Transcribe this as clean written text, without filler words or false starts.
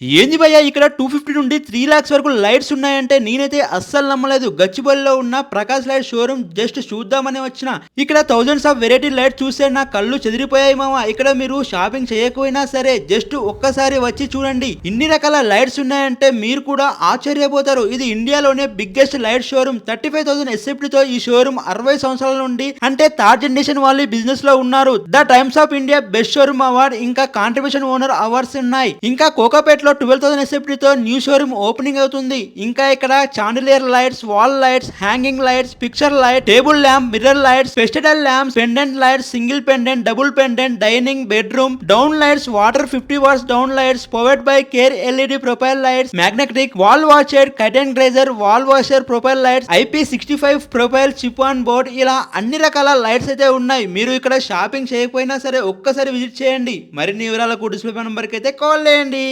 ఏంది భయ్యా ఇక్కడ 250 నుండి 3 లాక్స్ వరకు లైట్స్ ఉన్నాయంటే నేనైతే అస్సలు నమ్మలేదు. గచ్చిబౌలిలో ఉన్న ప్రకాష్ లైట్ షోరూమ్ జస్ట్ చూద్దామని వచ్చిన. ఇక్కడ థౌజండ్స్ ఆఫ్ వెరైటీ లైట్ చూస్తే నా కళ్ళు చెదిరిపోయాయి మామ. ఇక్కడ మీరు షాపింగ్ చేయకపోయినా సరే జస్ట్ ఒక్కసారి వచ్చి చూడండి. ఇన్ని రకాల లైట్స్ ఉన్నాయంటే మీరు కూడా ఆశ్చర్యపోతారు. ఇది ఇండియాలోనే బిగ్గెస్ట్ లైట్ షోరూమ్. 35,000 SFT తో ఈ షోరూమ్ 60 సంవత్సరాల నుండి అంటే థర్డ్ జనరేషన్ వాళ్ళు బిజినెస్ లో ఉన్నారు. The Times of India best showroom award ఇంకా కాంట్రిబ్యూషన్ ఓనర్ అవార్డ్స్ ఉన్నాయి. ఇంకా కోకాపేటలో 12,000 SFT తో న్యూ షోరూమ్ ఓపెనింగ్ అవుతుంది. ఇంకా ఇక్కడ chandelier lights, wall lights, hanging lights, picture light, table lamp, mirror lights, festival lamps, pendant lights, single pendant, double pendant, dining, bedroom, down lights, water 50 watts down lights, powered by care LED profile lights, magnetic wall washer, curtain grazer, wall washer profile lights, IP65 profile chip on board, ఇలా అన్ని రకాల lights అయితే ఉన్నాయి. మీరు ఇక్కడ shopping చేయకపోయినా సరే ఒక్కసారి విజిట్ చేయండి. మరిన్ని వివరాలకు డిస్ప్లే నెంబర్కి అయితే కాల్ చేయండి.